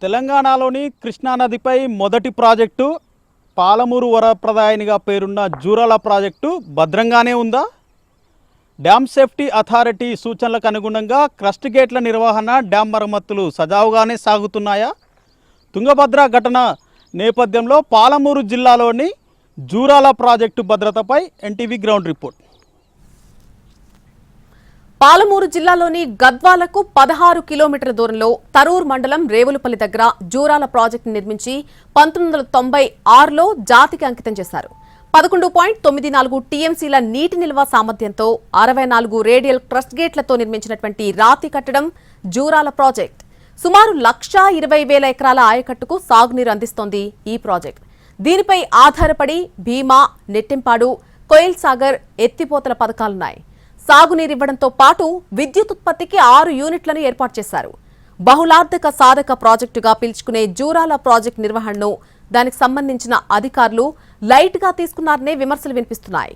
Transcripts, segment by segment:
తెలంగాణలోని కృష్ణానదిపై మొదటి ప్రాజెక్టు పాలమూరు వరప్రదాయనిగా పేరున్న జూరాల ప్రాజెక్టు భద్రంగానే ఉందా? డ్యామ్ సేఫ్టీ అథారిటీ సూచనలకు అనుగుణంగా క్రస్ట్ గేట్ల నిర్వహణ, డ్యామ్ మరమ్మతులు సజావుగానే సాగుతున్నాయా? తుంగభద్ర ఘటన నేపథ్యంలో పాలమూరు జిల్లాలోని జూరాల ప్రాజెక్టు భద్రతపై ఎన్టీవీ గ్రౌండ్ రిపోర్ట్. పాలమూరు జిల్లాలోని గద్వాలకు 16 కిలోమీటర్ల దూరంలో తరూర్ మండలం రేవులపల్లి దగ్గర జూరాల ప్రాజెక్టు నిర్మించి 1996లో జాతికి అంకితం చేశారు. 11.94 టీఎంసీల నీటి నిల్వ సామర్థ్యంతో 64 రేడియల్ క్రస్ట్ గేట్లతో నిర్మించినటువంటి రాతి కట్టడం జూరాల ప్రాజెక్ట్. సుమారు 1,20,000 ఎకరాల ఆయకట్టుకు సాగునీరు అందిస్తోంది ఈ ప్రాజెక్ట్. దీనిపై ఆధారపడి భీమా, నెట్టింపాడు, కోయిల్ సాగర్ ఎత్తిపోతల పథకాలున్నాయి. సాగునీరివ్వడంతో పాటు విద్యుత్ ఉత్పత్తికి 6 యూనిట్లను ఏర్పాటు చేశారు. బహుళార్థక సాధక ప్రాజెక్టుగా పిలుచుకునే జూరాల ప్రాజెక్టు నిర్వహణను దానికి సంబంధించిన అధికారులు లైట్గా తీసుకున్నారనే విమర్శలు వినిపిస్తున్నాయి.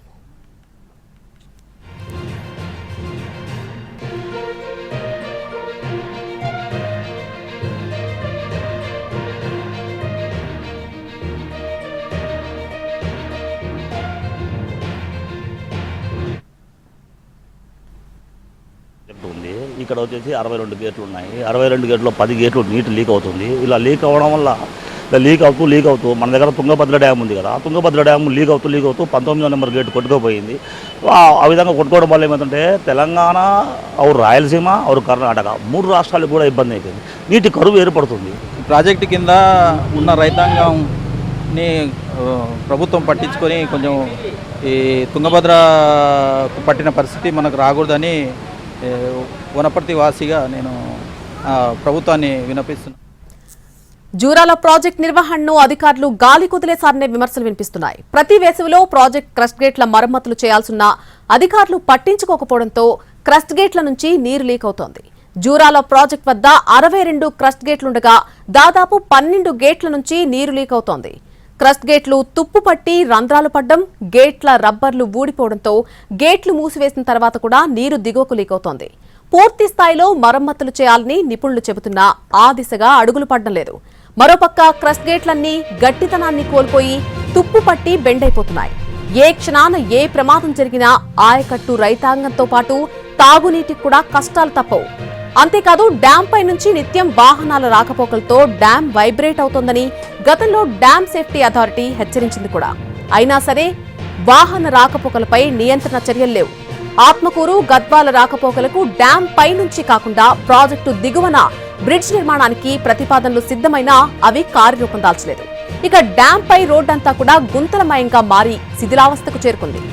ఉంది. ఇక్కడ వచ్చేసి 62 గేట్లు ఉన్నాయి. 62 గేట్లో 10 గేట్లు నీటి లీక్ అవుతుంది. ఇలా లీక్ అవ్వడం వల్ల లీక్ అవుతూ మన దగ్గర తుంగభద్ర డ్యామ్ ఉంది కదా, తుంగభద్ర డ్యామ్ లీక్ అవుతూ 19వ నెంబర్ గేట్ కొట్టుకుపోయింది. ఆ విధంగా కొట్టుకోవడం వల్ల ఏమవుతుంటే తెలంగాణ, ఔర్ రాయలసీమ, ఔర్ కర్ణాటక 3 రాష్ట్రాలకు కూడా ఇబ్బంది అయిపోయింది. నీటి కరువు ఏర్పడుతుంది. ప్రాజెక్టు కింద ఉన్న రైతాంగంని ప్రభుత్వం పట్టించుకొని కొంచెం ఈ తుంగభద్ర పట్టిన పరిస్థితి మనకు రాకూడదని వనపర్తి వాసిగా నేను ప్రభుత్వాన్ని విన్నపిస్తున్నాను. జూరాల ప్రాజెక్టు నిర్వహణను అధికారులు గాలి కుదిలేసారనే విమర్శలు వినిపిస్తున్నాయి. ప్రతి వేసవిలో ప్రాజెక్టు క్రస్ట్ గేట్ల మరమ్మతులు చేయాల్సిన అధికారులు పట్టించుకోకపోవడంతో క్రస్ట్ గేట్ల నుంచి నీరు లీక్ అవుతోంది. జూరాల ప్రాజెక్టు వద్ద 62 క్రస్ట్ గేట్లుండగా దాదాపు 12 గేట్ల నుంచి నీరు లీక్ అవుతోంది. క్రస్ట్ గేట్లు తుప్పు పట్టి రంధ్రాలు పడ్డం, గేట్ల రబ్బర్లు ఊడిపోవడంతో గేట్లు మూసివేసిన తర్వాత కూడా నీరు దిగువకు లీక్ అవుతోంది. పూర్తి స్థాయిలో మరమ్మతులు చేయాలని నిపుణులు చెబుతున్నా ఆ దిశగా అడుగులు పడడం లేదు. మరోపక్క క్రస్ట్ గేట్లన్నీ గట్టితనాన్ని కోల్పోయి తుప్పు పట్టి బెండైపోతున్నాయి. ఏ క్షణాన ఏ ప్రమాదం జరిగినా ఆయకట్టు రైతాంగంతో పాటు తాగునీటికి కూడా కష్టాలు తప్పవు. అంతేకాదు డ్యాం పై నుంచి నిత్యం వాహనాల రాకపోకలతో డ్యాం వైబ్రేట్ అవుతోందని గతంలో డ్యాం సేఫ్టీ అథారిటీ హెచ్చరించింది కూడా. అయినా సరే వాహన రాకపోకలపై నియంత్రణ చర్యలు లేవు. ఆత్మకూరు, గద్వాల రాకపోకలకు డ్యాం పై నుంచి కాకుండా ప్రాజెక్టు దిగువన బ్రిడ్జ్ నిర్మాణానికి ప్రతిపాదనలు సిద్ధమైనా అవి కార్యరూపం దాల్చలేదు. ఇక డ్యాం పై రోడ్డంతా కూడా గుంతలమయంగా మారి శిథిలావస్థకు చేరుకుంది.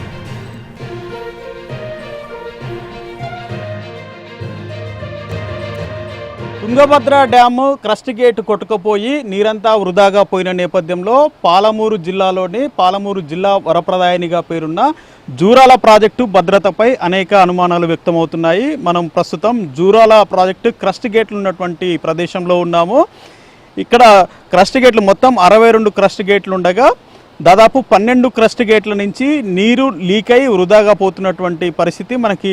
తుంగభద్ర డ్యాము క్రస్ట్ గేట్ కొట్టుకుపోయి నీరంతా వృధాగా పోయిన నేపథ్యంలో పాలమూరు జిల్లాలోని పాలమూరు జిల్లా వరప్రదాయనిగా పేరున్న జూరాల ప్రాజెక్టు భద్రతపై అనేక అనుమానాలు వ్యక్తమవుతున్నాయి. మనం ప్రస్తుతం జూరాల ప్రాజెక్టు క్రస్ట్ గేట్లు ఉన్నటువంటి ప్రదేశంలో ఉన్నాము. ఇక్కడ క్రస్ట్ గేట్లు మొత్తం 62 క్రస్ట్ గేట్లు ఉండగా దాదాపు 12 క్రస్ట్ గేట్ల నుంచి నీరు లీక్ అయి వృధాగా పోతున్నటువంటి పరిస్థితి మనకి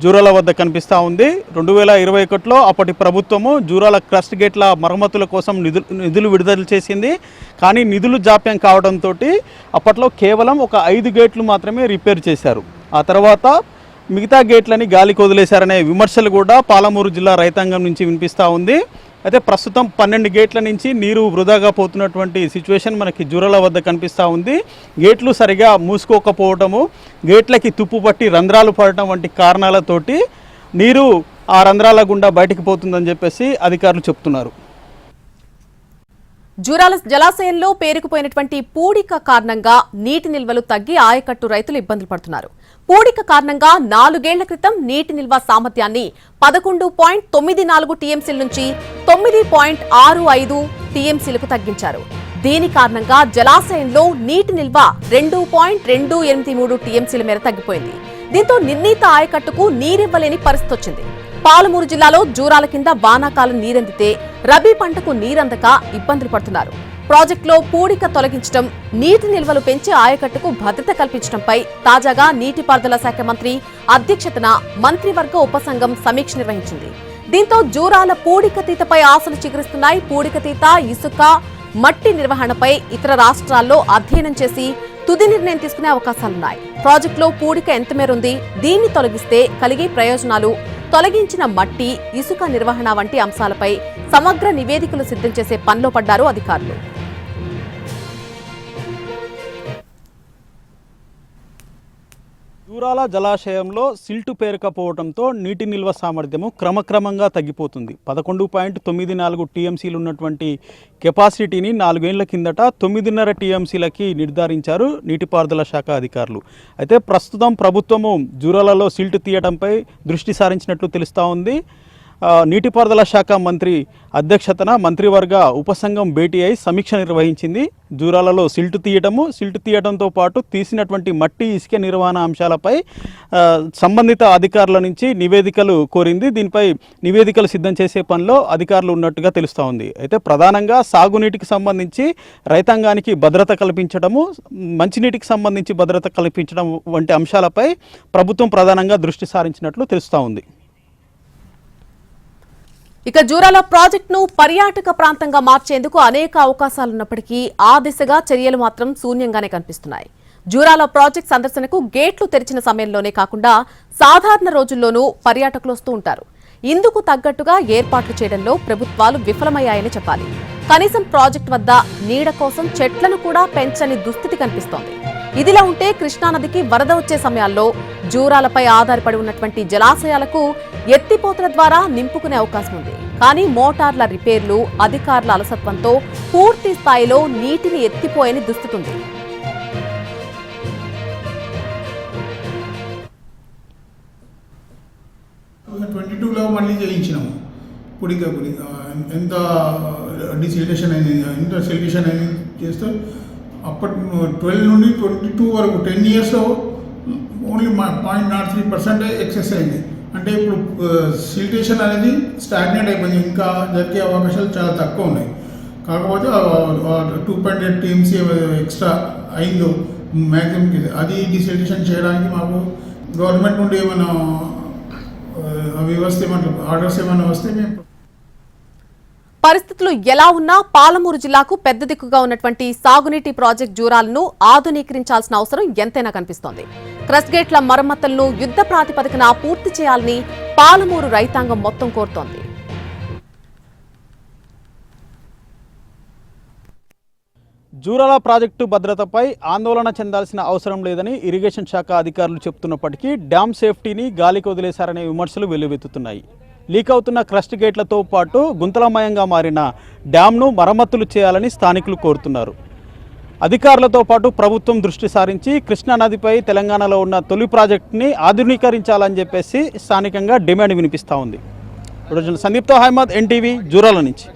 జూరాల వద్ద కనిపిస్తూ ఉంది. 2021లో అప్పటి ప్రభుత్వము జూరాల క్రస్ట్ గేట్ల మరమ్మతుల కోసం నిధులు విడుదల చేసింది. కానీ నిధులు జాప్యం కావడంతో అప్పట్లో కేవలం ఒక 5 గేట్లు మాత్రమే రిపేర్ చేశారు. ఆ తర్వాత మిగతా గేట్లని గాలికి వదిలేశారనే విమర్శలు కూడా పాలమూరు జిల్లా రైతాంగం నుంచి వినిపిస్తూ ఉంది. అయితే ప్రస్తుతం 12 గేట్ల నుంచి నీరు వృధాగా పోతున్నటువంటి సిచ్యువేషన్ మనకి జూరాల వద్ద కనిపిస్తూ ఉంది. గేట్లు సరిగా మూసుకోకపోవటము, గేట్లకి తుప్పు పట్టి రంధ్రాలు పడటం వంటి కారణాలతోటి నీరు ఆ రంధ్రాల గుండా బయటికి పోతుందని చెప్పేసి అధికారులు చెప్తున్నారు. జూరాల జలాశయంలో పేరుకుపోయినటువంటి పూడిక కారణంగా నీటి నిల్వలు తగ్గి ఆయకట్టు రైతులు ఇబ్బందులు పడుతున్నారు. పూడిక కారణంగా 4 ఏళ్ల క్రితం నీటి నిల్వ సామర్థ్యాన్ని 11.94 టీఎంసీల నుంచి 9.65 టీఎంసీలకు తగ్గించారు. దీని కారణంగా జలాశయంలో నీటి నిల్వ 2.283 టీఎంసీల మేర తగ్గిపోయింది. దీంతో నిర్ణీత ఆయకట్టుకు నీరివ్వలేని పరిస్థితి వచ్చింది. పాలమూరు జిల్లాలో జూరాల కింద వానాకాలం నీరందితే రబీ పంటకు నీరందక ఇబ్బందులు పడుతున్నారు. ప్రాజెక్టులో పూడిక తొలగించడం, నీటి నిల్వలు పెంచి ఆయకట్టుకు భద్రత కల్పించడంపై తాజాగా నీటిపారుదల శాఖ మంత్రి అధ్యక్షతన మంత్రివర్గ ఉపసంఘం సమీక్ష నిర్వహించింది. దీంతో జూరాల పూడికతీతపై ఆశలు చిగురిస్తున్నాయి. పూడికతీత, ఇసుక, మట్టి నిర్వహణపై ఇతర రాష్ట్రాల్లో అధ్యయనం చేసి తుది నిర్ణయం తీసుకునే అవకాశాలున్నాయి. ప్రాజెక్టులో పూడిక ఎంత మేరుంది, దీన్ని తొలగిస్తే కలిగే ప్రయోజనాలు, తొలగించిన మట్టి, ఇసుక నిర్వహణ వంటి అంశాలపై సమగ్ర నివేదికలు సిద్ధం చేసే పనిలో పడ్డారు అధికారులు. జూరాల జలాశయంలో సిల్టు పేరుకపోవడంతో నీటి నిల్వ సామర్థ్యము క్రమక్రమంగా తగ్గిపోతుంది. 11.94 టీఎంసీలు ఉన్నటువంటి కెపాసిటీని 4 ఏళ్ల కిందట 9.5 టీఎంసీలకి నిర్ధారించారు నీటిపారుదల శాఖ అధికారులు. అయితే ప్రస్తుతం ప్రభుత్వము జూరాలలో సిల్టు తీయడంపై దృష్టి సారించినట్లు తెలుస్తూ ఉంది. నీటిపారుదల శాఖ మంత్రి అధ్యక్షతన మంత్రివర్గ ఉపసంఘం భేటీ అయి సమీక్ష నిర్వహించింది. జూరాలలో సిల్టు తీయడంతో పాటు తీసినటువంటి మట్టి, ఇసుక నిర్వహణ అంశాలపై సంబంధిత అధికారుల నుంచి నివేదికలు కోరింది. దీనిపై నివేదికలు సిద్ధం చేసే పనిలో అధికారులు ఉన్నట్టుగా తెలుస్తూ ఉంది. అయితే ప్రధానంగా సాగునీటికి సంబంధించి రైతాంగానికి భద్రత కల్పించడము, మంచినీటికి సంబంధించి భద్రత కల్పించడం వంటి అంశాలపై ప్రభుత్వం ప్రధానంగా దృష్టి సారించినట్లు తెలుస్తూ ఉంది. ఇక జూరాల ప్రాజెక్టును పర్యాటక ప్రాంతంగా మార్చేందుకు అనేక అవకాశాలున్నప్పటికీ ఆ దిశగా చర్యలు మాత్రం శూన్యంగానే కనిపిస్తున్నాయి. జూరాల ప్రాజెక్టు సందర్శనకు గేట్లు తెరిచిన సమయంలోనే కాకుండా సాధారణ రోజుల్లోనూ పర్యాటకులు వస్తూ ఉంటారు. ఇందుకు తగ్గట్టుగా ఏర్పాట్లు చేయడంలో ప్రభుత్వాలు విఫలమయ్యాయని చెప్పాలి. కనీసం ప్రాజెక్టు వద్ద నీడ కోసం చెట్లను కూడా పెంచని దుస్థితి కనిపిస్తోంది. ఇదిలా ఉంటే కృష్ణానదికి వరద వచ్చే సమయాల్లో జూరాలపై ఆధారపడి ఉన్నటువంటి జలాశయాలకు ఎత్తిపోతల ద్వారా నింపుకునే అవకాశం ఉంది. కానీ మోటార్ల రిపేర్లు, అధికారుల అలసత్వంతో పూర్తి స్థాయిలో నీటిని ఎత్తిపోయని దుస్థితి ఉంది. మళ్ళీ చేయించినాము పుడిక ఎంత డిసిలిటేషన్ అయింది, ఎంత సెలిటేషన్ అయింది చేస్తే అప్పటి 12 నుండి 22 వరకు 10 ఇయర్స్లో ఓన్లీ 0.03% ఎక్సెస్ అయింది. అంటే ఇప్పుడు సిలిటేషన్ అనేది స్టాగ్నేట్ అయిపోయింది. ఇంకా జరిగే అవకాశాలు చాలా తక్కువ ఉన్నాయి. కాకపోతే 2.8 టీఎంసీ ఎక్స్ట్రా అయిందో మ్యాక్సిమంకి, అది డిసిలిటేషన్ చేయడానికి మాకు గవర్నమెంట్ నుండి ఏమైనా వ్యవస్థ ఏమన్నా ఆర్డర్స్ ఏమైనా వస్తే మేము. పరిస్థితులు ఎలా ఉన్నా పాలమూరు జిల్లాకు పెద్ద దిక్కుగా ఉన్నటువంటి సాగునీటి ప్రాజెక్టు జూరాలను ఆధునీకరించాల్సిన అవసరం ఎంతైనా కనిపిస్తోంది. క్రస్ట్ గేట్ల మరమ్మతులను యుద్ధ ప్రాతిపదికన పూర్తి చేయాలని పాలమూరు రైతాంగం మొత్తం కోరుతోంది. జూరాల ప్రాజెక్టు భద్రతపై ఆందోళన చెందాల్సిన అవసరం లేదని ఇరిగేషన్ శాఖ అధికారులు చెబుతున్నప్పటికీ డ్యామ్ సేఫ్టీని గాలికి వదిలేశారనే విమర్శలు వెల్లువెత్తుతున్నాయి. లీక్ అవుతున్న క్రస్ట్ గేట్లతో పాటు గుంతలమయంగా మారిన డ్యాంను మరమ్మతులు చేయాలని స్థానికులు కోరుతున్నారు. అధికారులతో పాటు ప్రభుత్వం దృష్టి సారించి కృష్ణానదిపై తెలంగాణలో ఉన్న తొలి ప్రాజెక్టుని ఆధునీకరించాలని చెప్పేసి స్థానికంగా డిమాండ్ వినిపిస్తూ ఉంది. సందీప్తో అహ్మద్, ఎన్టీవీ, జూరాల నుంచి.